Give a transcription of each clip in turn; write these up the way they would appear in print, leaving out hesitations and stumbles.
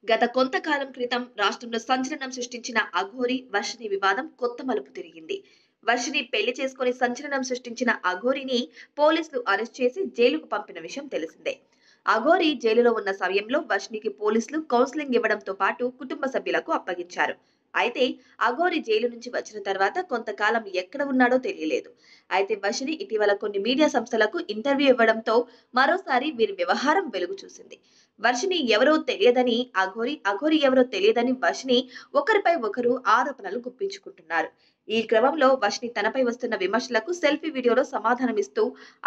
గత కొంతకాలం క్రితం రాష్ట్రంలో సంచలనం సృష్టించిన అఘోరి వర్షిణి వివాదం కొత్త మలుపు తిరిగింది. వర్షిణి పెళ్లి చేసుకుని సంచలనం సృష్టించిన అఘోరిని పోలీసులు అరెస్ట్ చేసి జైలుకు పంపిన విషయం తెలిసిందే. అఘోరి జైలులో ఉన్న సమయంలో వర్షిణికి పోలీసులు కౌన్సిలింగ్ ఇవ్వడంతో పాటు కుటుంబ సభ్యులకు అప్పగించారు. అయితే అఘోరి జైలు నుంచి వచ్చిన తర్వాత కొంతకాలం ఎక్కడ ఉన్నాడో తెలియలేదు. అయితే వర్షిణి ఇటీవల కొన్ని మీడియా సంస్థలకు ఇంటర్వ్యూ ఇవ్వడంతో మరోసారి వీరి వ్యవహారం వెలుగు చూసింది. వర్షిని ఎవరో తెలియదని అఘోరి ఎవరో తెలియదని వర్షిని ఒకరిపై ఒకరు ఆరోపణలు గుప్పించుకుంటున్నారు. ఈ క్రమంలో వర్షిని తనపై వస్తున్న విమర్శలకు సెల్ఫీ వీడియోలో సమాధానమిస్తూ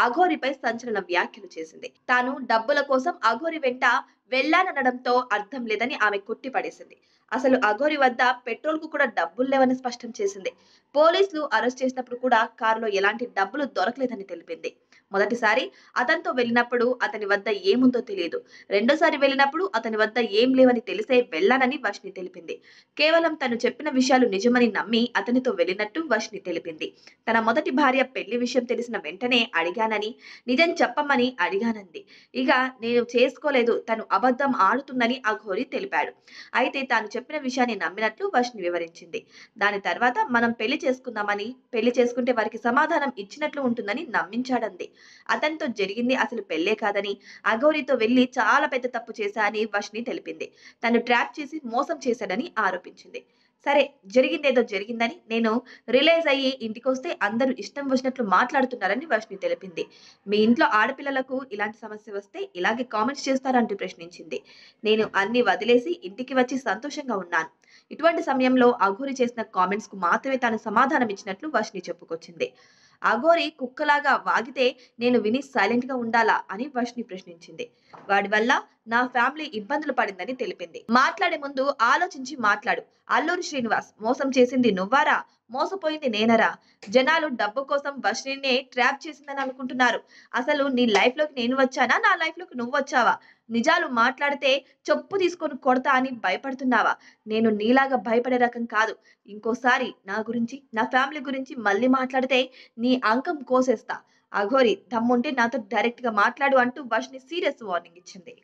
అఘోరిపై సంచలన వ్యాఖ్యలు చేసింది. తాను డబ్బుల కోసం అఘోరి వెంట వెళ్లాననడంతో అర్థం లేదని ఆమె కొట్టిపడేసింది. అసలు అఘోరి వద్ద పెట్రోల్ కు కూడా డబ్బులు లేవని స్పష్టం చేసింది. పోలీసులు అరెస్ట్ చేసినప్పుడు కూడా కారులో ఎలాంటి డబ్బులు దొరకలేదని తెలిపింది. మొదటిసారి అతనితో వెళ్ళినప్పుడు అతని వద్ద ఏముందో తెలియదు. రెండోసారి వెళ్ళినప్పుడు అతని వద్ద ఏం లేవని తెలిసే వెళ్ళానని వర్షిని తెలిపింది. కేవలం తను చెప్పిన విషయాలు నిజమని నమ్మి అతనితో వెళ్ళినట్టు వర్షిని తెలిపింది. తన మొదటి భార్య పెళ్లి విషయం తెలిసిన వెంటనే అడిగానని, నిజం చెప్పమని అడిగానంది. ఇక నేను చేసుకోలేదు, తను అబద్ధం ఆడుతుందని అఘోరి తెలిపాడు. అయితే తాను చెప్పిన విషయాన్ని నమ్మినట్లు వర్షిని వివరించింది. దాని తర్వాత మనం పెళ్లి చేసుకుందామని, పెళ్లి చేసుకుంటే వారికి సమాధానం ఇచ్చినట్లు ఉంటుందని నమ్మించాడంది. అతనితో జరిగింది అసలు పెళ్లే కాదని, అఘోరితో వెళ్లి చాలా పెద్ద తప్పు చేశా అని వర్షిని తెలిపింది. తను ట్రాప్ చేసి మోసం చేశాడని ఆరోపించింది. సరే, జరిగిందేదో జరిగిందని నేను రిలైజ్ అయ్యి ఇంటికొస్తే అందరూ ఇష్టం వచ్చినట్లు మాట్లాడుతున్నారని వర్షిని తెలిపింది. మీ ఇంట్లో ఆడపిల్లలకు ఇలాంటి సమస్య వస్తే ఇలాగే కామెంట్స్ చేస్తారంటూ ప్రశ్నించింది. నేను అన్ని వదిలేసి ఇంటికి వచ్చి సంతోషంగా ఉన్నాను. ఇటువంటి సమయంలో అఘోరి చేసిన కామెంట్స్ కు మాత్రమే తాను సమాధానం ఇచ్చినట్లు వర్షిని చెప్పుకొచ్చింది. అఘోరి కుక్కలాగా వాగితే నేను విని సైలెంట్ గా ఉండాలా అని వర్షిని ప్రశ్నించింది. వాడి వల్ల నా ఫ్యామిలీ ఇబ్బందులు పడిందని తెలిపింది. మాట్లాడే ముందు ఆలోచించి మాట్లాడు. అల్లూరి శ్రీనివాస్ మోసం చేసింది నువ్వారా, మోసపోయింది నేనరా? జనాలు డబ్బు కోసం వర్షినినే ట్రాప్ చేసిందని అనుకుంటున్నారు. అసలు నీ లైఫ్ లోకి నేను వచ్చానా, నా లైఫ్ లోకి నువ్వు వచ్చావా? నిజాలు మాట్లాడితే చెప్పు తీసుకొని కొడతా అని భయపడుతున్నావా? నేను నీలాగా భయపడే రకం కాదు. ఇంకోసారి నా గురించి, నా ఫ్యామిలీ గురించి మళ్ళీ మాట్లాడితే నీ అంకం కోసేస్తా. అఘోరి దమ్ముంటే నాతో డైరెక్ట్ గా మాట్లాడు అంటూ వర్షిని సీరియస్ వార్నింగ్ ఇచ్చింది.